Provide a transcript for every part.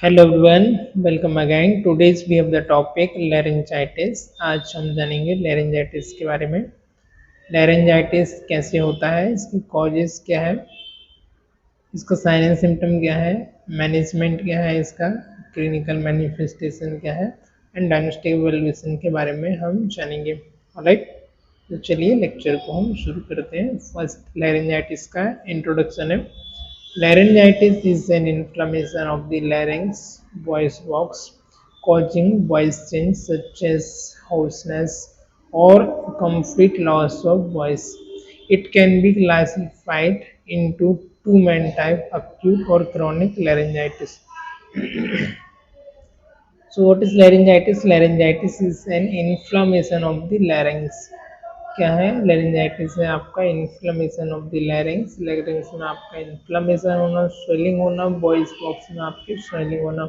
Hello everyone, welcome again. Today's we have the topic laryngitis. आज हम जानेंगे laryngitis के बारे में। लैरिंजाइटिस कैसे होता है, इसकी कॉजेस क्या है, इसका साइन एंड सिम्टम क्या है, मैनेजमेंट क्या है, इसका क्लिनिकल मैनिफेस्टेशन क्या है एंड डायग्नोस्टिक एवल्यूएशन के बारे में हम जानेंगे। ऑलराइट, तो चलिए लेक्चर को हम शुरू करते हैं। फर्स्ट लैरिंजाइटिस का इंट्रोडक्शन है। Laryngitis is an inflammation of the larynx, voice box, causing voice change such as hoarseness or complete loss of voice. It can be classified into two main types: acute or chronic laryngitis. So, what is laryngitis? Laryngitis is an inflammation of the larynx. क्या है लेरिंजाइटिस? है आपका inflammation of the larynx. लैरिंग्स में आपका inflammation होना, swelling होना, voice box में आपकी स्वेलिंग होना,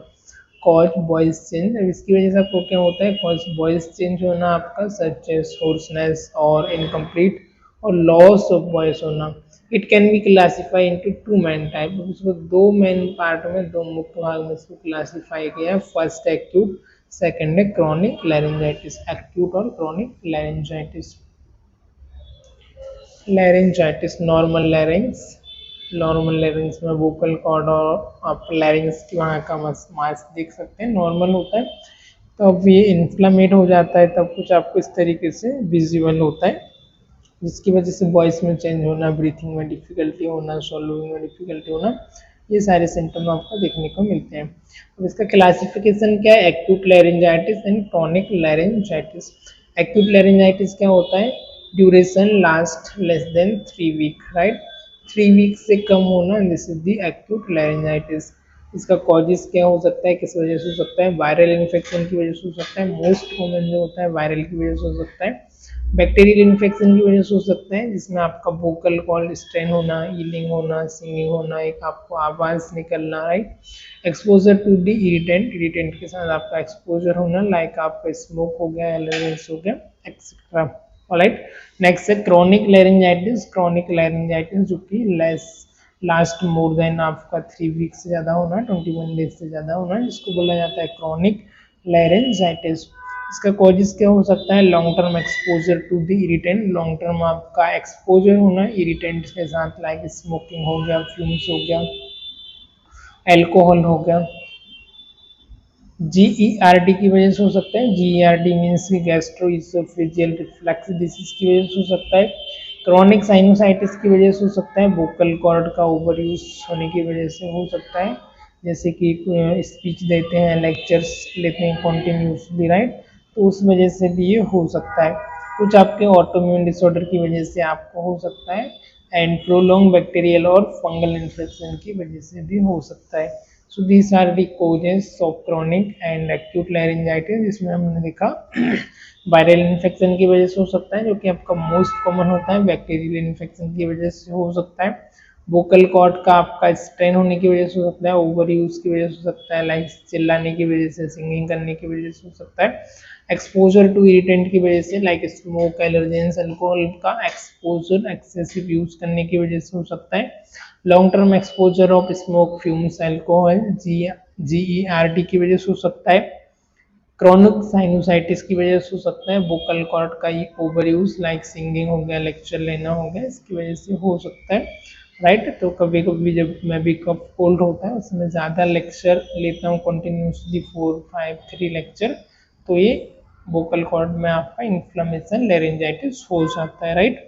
कॉज वॉइस चेंज। अब इसकी वजह से आपको क्या होता है? कॉज वॉइस चेंज होना आपका, सच एज होर्सनेस और इनकम्प्लीट और लॉस ऑफ वॉइस होना। It can be classify into two main type. उसको दो मेन पार्ट में, दो मुख्य भाग में इसको क्लासीफाई किया है। फर्स्ट एक्यूट, सेकंड है क्रॉनिक लैरिंजाइटिस। एक्यूट और क्रॉनिक लैरिंजाइटिस। लैरिंजाइटिस, नॉर्मल लैरिंग्स में वोकल कॉर्ड और आप लैरिंग्स की वहाँ का मास देख सकते हैं, नॉर्मल होता है। तो अब ये इन्फ्लामेट हो जाता है तब कुछ आपको इस तरीके से विजिबल होता है, जिसकी वजह से वॉइस में चेंज होना, ब्रीथिंग में डिफिकल्टी होना, सॉलोइंग में डिफिकल्टी होना, ये सारे सिम्टम आपको देखने को मिलते हैं। अब इसका क्लासिफिकेशन क्या है? Acute laryngitis and chronic laryngitis. Acute laryngitis क्या होता है? Duration last less than 3 week, right? 3 week से कम होना, this is the acute laryngitis. इसका कॉजेस क्या हो सकता है, किस वजह से हो सकता है? वायरल इन्फेक्शन की वजह से हो सकता है। मोस्ट कॉमन जो होता है वायरल की वजह से हो सकता है। बैक्टीरियल इन्फेक्शन की वजह से हो सकता है, जिसमें आपका वोकल कॉर्ड स्ट्रेन होना, ईलिंग होना, सिंगिंग होना, एक आपको आवाज निकलना, right? Exposure to the irritant, irritant के साथ आपका एक्सपोजर होना, लाइक आपका स्मोक हो गया, एलर्जीज हो गया, एक्सेट्रा। ऑलराइट, नेक्स्ट है क्रॉनिक लैरिंजाइटिस। क्रॉनिक लैरिंजाइटिस जो कि लास्ट मोर देन आपका 3 वीक से ज़्यादा होना, 21 डेज से ज़्यादा होना, जिसको बोला जाता है क्रॉनिक लैरिंजाइटिस। इसका कॉजेस क्या हो सकता है? Long term exposure to the irritant. Long term आपका एक्सपोजर होना इरिटेंट्स के साथ, लाइक स्मोकिंग हो गया, फ्यूम्स हो गया, एल्कोहल हो गया। GERD की वजह से हो सकता है। GERD मीन्स की गैस्ट्रोइसोफेजियल रिफ्लक्स डिसीज की वजह से हो सकता है। क्रॉनिक साइनोसाइटिस की वजह से हो सकता है। वोकल कॉर्ड का ओवर यूज होने की वजह से हो सकता है, जैसे कि स्पीच देते हैं, लेक्चर्स लेते हैं कॉन्टिन्यूसली, राइट? तो उस वजह से भी ये हो सकता है। कुछ आपके ऑटोइम्यून डिसऑर्डर की वजह से आपको हो सकता है, एंड प्रोलॉन्ग बैक्टीरियल और फंगल इन्फेक्शन की वजह से भी हो सकता है। So these are the causes of chronic and acute laryngitis. जिसमें हमने देखा वायरल इन्फेक्शन की वजह से हो सकता है, जो कि आपका मोस्ट कॉमन होता है। बैक्टीरियल इन्फेक्शन की वजह से हो सकता है। वोकल कॉर्ड का आपका स्ट्रेन होने की वजह से हो सकता है। ओवर यूज की वजह से हो सकता है, लाइक चिल्लाने की वजह से, सिंगिंग करने की वजह से हो सकता है। एक्सपोजर टू इरिटेंट की वजह से, लाइक स्मोक, एलर्जेंस, अल्कोहल का एक्सपोजर, एक्सेसिव यूज करने की वजह से हो सकता है। Long term exposure of smoke, fumes, alcohol, GERD की वजह से हो सकता है। क्रॉनिक साइनोसाइटिस की वजह से हो सकता है। वोकल कॉर्ड का ओवर यूज, लाइक सिंगिंग हो गया, लेक्चर लेना हो गया, इसकी वजह से हो सकता है, राइट? तो कभी कभी जब मैं भी कफ कोल्ड होता है उसमें ज़्यादा लेक्चर लेता हूँ, कंटिन्यूसली 4, 5, 3 लेक्चर, तो ये वोकल कॉर्ड में आपका इन्फ्लेमेशन, लैरिंजाइटिस हो जाता है, राइट?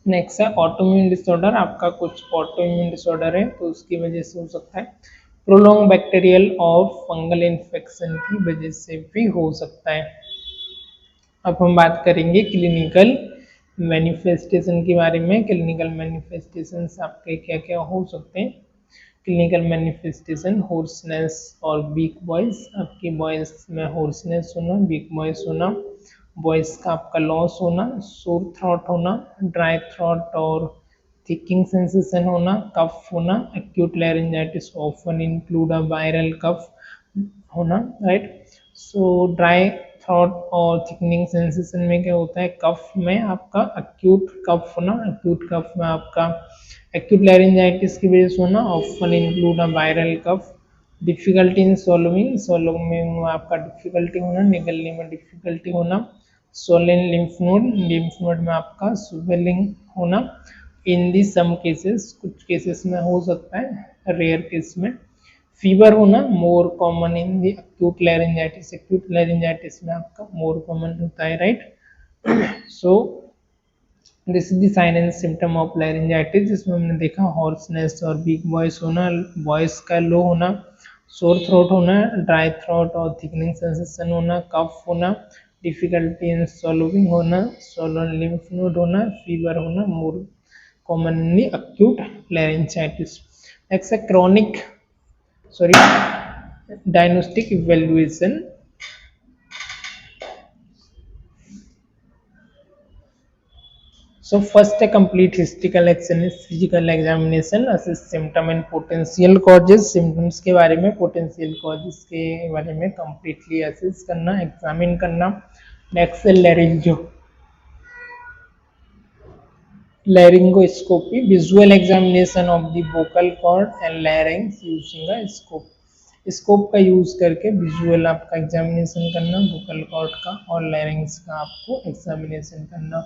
नेक्स्ट है ऑटोइम्यून डिसऑर्डर। आपका कुछ ऑटोइम्यून डिसऑर्डर है तो उसकी वजह से हो सकता है। प्रोलॉन्ग बैक्टीरियल और फंगल इन्फेक्शन की वजह से भी हो सकता है। अब हम बात करेंगे क्लिनिकल मैनिफेस्टेशन के बारे में। क्लिनिकल मैनिफेस्टेशन आपके क्या क्या हो सकते हैं? क्लिनिकल मैनिफेस्टेशन, होर्सनेस और वीक वॉइस। आपकी वॉइस में होर्सनेस होना, वीक वॉइस होना, वॉइस का आपका लॉस होना, सोर थ्रॉट होना, ड्राई थ्रॉट और थिकिंग सेंसेशन होना, कफ होना। Acute laryngitis often include a viral cough होना, राइट? सो ड्राई थ्रॉट और थिकनिंग सेंसेशन में क्या होता है? कफ में आपका एक्यूट कफ होना, एक्यूट कफ में आपका एक्यूट लैरिंजाइटिस की वजह से होना, often include a viral cough. Difficulty in swallowing में आपका डिफिकल्टी होना, निगलने में डिफिकल्टी होना, सोलन लिम्फ नोड में आपका स्वेलिंग होना। इन दी सम केसेस, कुछ केसेस में हो सकता है, रेयर केस में फीवर होना, more common in the acute laryngitis, acute laryngitis में आपका मोर कॉमन होता है, right. So this is the sign and symptom of laryngitis, जिसमें हमने देखा हॉर्सनेस और वीक वॉइस होना, वॉइस का लो होना, सोर थ्रोट होना, ड्राई थ्रोट और थिकनिंग सेंसेशन होना, कफ होना, डिफिकल्टी इन swallowing होना, swollen lymph node होना, फीवर होना, मोर commonly acute laryngitis. Next, a chronic, sorry, diagnostic evaluation. So first, a complete physical examination, assess symptom and potential causes. Symptoms के बारे में, potential causes के बारे में completely assess करना, examine करना. Next, laryngoscopy, visual examination of the vocal cord and larynx using a scope. Scope का use करके विजुअल आपका एग्जामिनेशन करना वोकल कॉर्ड का और लैरिंग्स का आपको एग्जामिनेशन करना।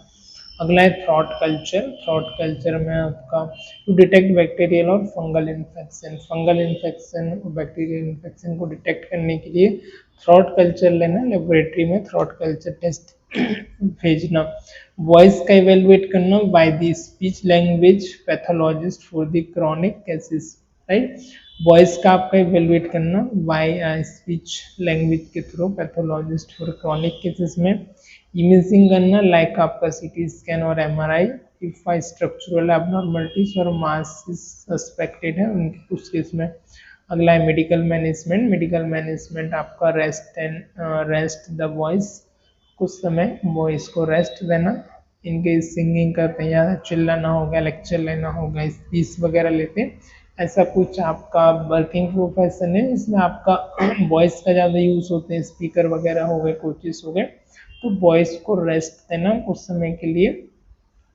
अगला है थ्रॉट कल्चर। थ्रॉट कल्चर में आपका टू डिटेक्ट बैक्टीरियल और फंगल इन्फेक्शन, फंगल इन्फेक्शन और बैक्टीरियल इन्फेक्शन को डिटेक्ट करने के लिए थ्रॉट कल्चर लेना, लेबोरेटरी में थ्रॉट कल्चर टेस्ट भेजना। वॉइस का इवेलुएट करना by the speech language pathologist for the chronic cases, right. Voice का आपका इवेलुएट करना बाय स्पीच लैंग्वेज के through pathologist for chronic cases में। इमेजिंग करना लाइक आपका सीटी स्कैन और एमआरआई इफ स्ट्रक्चरल एबनॉर्मलिटीज और मास सस्पेक्टेड है उनके उस केस में। अगला है मेडिकल मैनेजमेंट। मेडिकल मैनेजमेंट आपका रेस्ट द वॉइस, कुछ समय वॉइस को रेस्ट देना। इनके सिंगिंग करते हैं या चिल्लाना होगा, लेक्चर लेना होगा, स्पीच वगैरह लेते हैं, ऐसा कुछ आपका वर्किंग प्रोफेशन है इसमें आपका वॉइस का ज़्यादा यूज़ होते हैं, स्पीकर वगैरह हो गए, कोचेस हो गए, तो वॉइस को रेस्ट देना उस समय के लिए,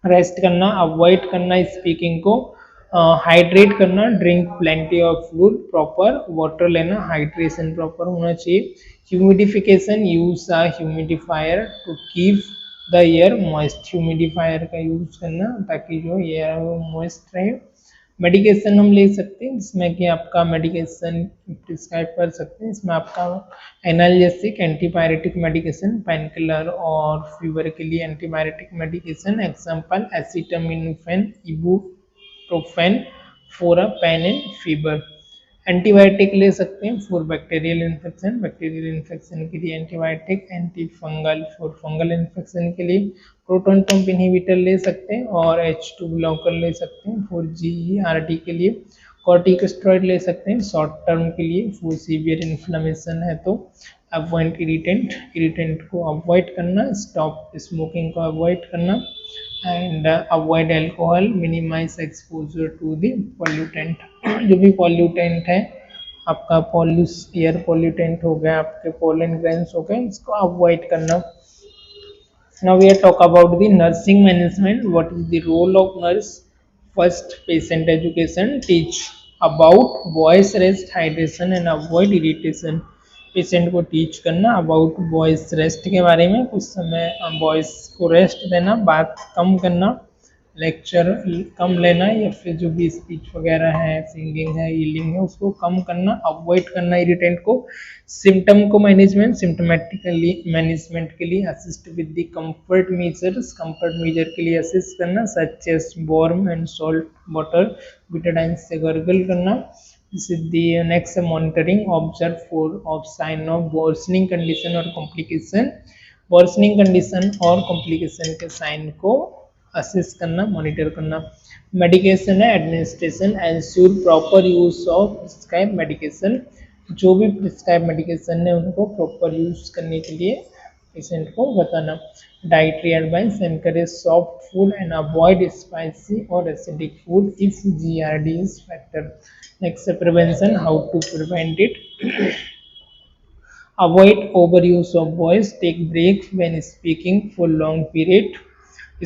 रेस्ट करना, अवॉइड करना स्पीकिंग को, हाइड्रेट करना, drink plenty of fluid, proper water लेना, हाइड्रेशन प्रॉपर होना चाहिए। Humidification, use a humidifier to keep the air moist, humidifier का यूज करना ताकि जो एयर है वो मॉइस्ट रहे। मेडिकेशन हम ले सकते हैं जिसमें कि आपका मेडिकेशन प्रिस्क्राइब कर सकते हैं, इसमें आपका analgesic, antipyretic medication, painkiller और फीवर के लिए antipyretic medication, example acetaminophen, ibuprofen for a pain and fever. Antibiotic ले सकते हैं for bacterial infection, bacterial infection के लिए antibiotic, antifungal for fungal infection के लिए प्रोटॉन पंप इनहिबिटर ले सकते हैं और H2 ब्लॉकर ले सकते हैं फॉर GERD के लिए। कॉर्टिकोस्टेरॉइड ले सकते हैं शॉर्ट टर्म के लिए फॉर सीवियर इन्फ्लेमेशन है तो। अवॉइड इरिटेंट, इरिटेंट को अवॉइड करना, स्टॉप स्मोकिंग को अवॉइड करना and avoid alcohol, minimise exposure to the pollutant. जो भी पॉल्यूटेंट है आपका एयर पॉल्यूटेंट हो गया, आपके पोलन ग्रेन्स हो गए, इसको अवॉइड करना। Now we are talk about the nursing management. What is the role of nurse? First, patient education. Teach about voice rest, hydration and avoid irritation. Patient को teach करना about voice rest के बारे में, कुछ समय voice को rest देना, बात कम करना, लेक्चर कम लेना या फिर जो भी स्पीच वगैरह है, सिंगिंग है, हीलिंग है, उसको कम करना, अवॉइड करना इरिटेंट को। सिम्टम को मैनेजमेंट, सिम्टोमेटिकली मैनेजमेंट के लिए assist with the comfort measures, comfort measure के लिए असिस्ट करना such as warm and salt water, Betadine से गर्गल करना। This is the next monitoring, observe for of sign of worsening condition और complication, worsening condition और complication के sign को assess करना, मॉनिटर करना। मेडिकेशन है administration, ensure proper use of prescribe medication, जो भी प्रिस्क्राइब मेडिकेशन है उनको प्रॉपर यूज करने के लिए पेशेंट को बताना। Dietary advice, encourage soft food and avoid spicy और acidic food if GERD is factor. Next, prevention, how to prevent it. Avoid overuse of voice, take break when speaking for long period,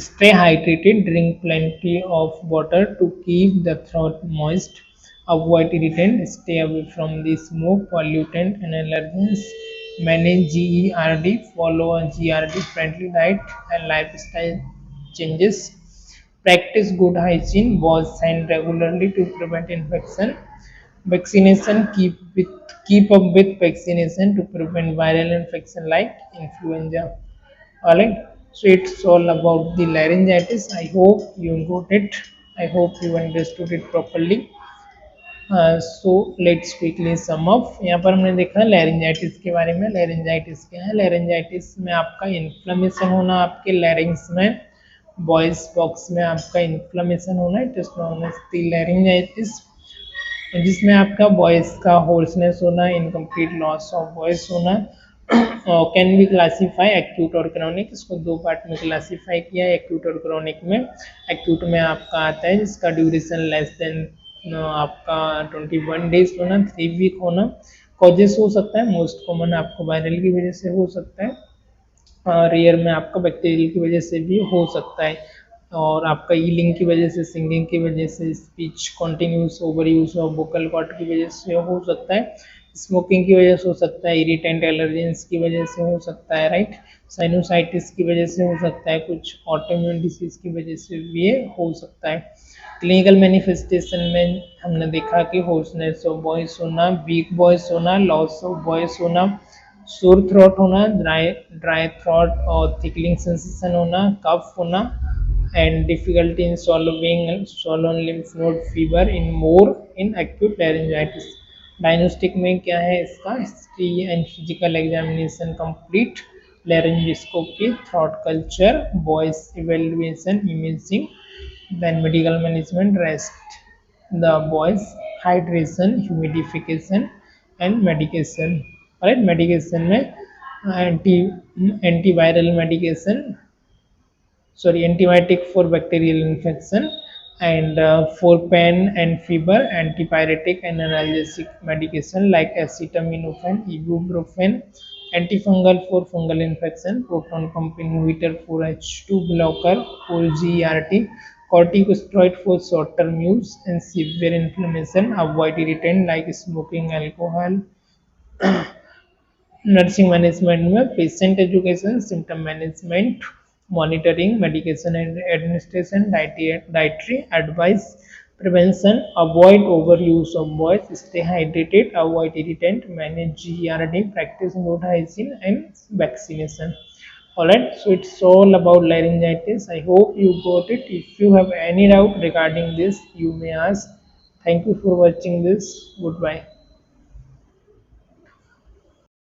stay hydrated, drink plenty of water to keep the throat moist, avoid irritant, stay away from the smoke, pollutant and allergens, manage GERD, follow a GERD friendly diet and lifestyle changes, practice good hygiene, wash hand regularly to prevent infection, vaccination, keep up with vaccination to prevent viral infection like influenza. Alright, so it's all about the laryngitis. I hope you got it. I hope you understood it properly. So let's quickly sum up. यहाँ पर हमने देखा laryngitis के बारे में। Laryngitis क्या है? Laryngitis में आपका इन्फ्लेमेशन होना, आपके लैरिंग्स में, वॉइस बॉक्स में आपका इन्फ्लेमेशन होना, it is known as the laryngitis, जिसमें आपका वॉइस का होर्सनेस होना, इनकम्प्लीट लॉस ऑफ वॉइस होना। कैन बी क्लासीफाई एक्यूट और क्रॉनिक, इसको दो पार्ट में क्लासीफाई किया है, एक्यूट और क्रॉनिक में। एक्यूट में आपका आता है जिसका ड्यूरेशन लेस देन आपका 21 डेज होना, 3 वीक होना। कॉजेस हो सकता है, मोस्ट कॉमन आपको वायरल की वजह से हो सकता है, रेयर में आपका बैक्टीरियल की वजह से भी हो सकता है, और आपका ईलिंग की वजह से, सिंगिंग की वजह से, speech continuous over use of vocal cord की वजह से हो सकता है, स्मोकिंग की वजह से हो सकता है, इरिटेंट एलर्जेंस की वजह से हो सकता है, राइट, साइनोसाइटिस की वजह से हो सकता है, कुछ ऑटोइम्यून डिसीज की वजह से भी ये हो सकता है। क्लिनिकल मैनिफेस्टेशन में हमने देखा कि होर्सनेस ऑफ वॉइस होना, वीक वॉइस होना, लॉस ऑफ वॉइस होना, सोर थ्रोट होना, ड्राई थ्रोट और थिकलिंग सेंसेशन होना, कफ होना, and difficulty in swallowing and swollen lymph node fever in more in acute laryngitis. Diagnostic में क्या है इसका? History and physical examination complete, laryngoscopy, throat culture, voice evaluation, imaging, then medical management, rest the voice, hydration, humidification and medication. Alright, medication में antiviral medication, sorry, antibiotic for bacterial infection, and for pain and fever, antipyretic and analgesic medication like acetaminophen, ibuprofen, antifungal for fungal infection, proton pump inhibitor for H2 blocker for GERD, corticosteroid for short term use and severe inflammation, avoid irritant like smoking, alcohol, nursing management में patient education, symptom management, monitoring, medication and administration, dietary advice, prevention, avoid over use of voice, stay hydrated, avoid irritant, manage GERD, practice good hygiene and vaccination. Alright, so it's all about laryngitis. I hope you got it. If you have any doubt regarding this, you may ask. Thank you for watching this. Goodbye.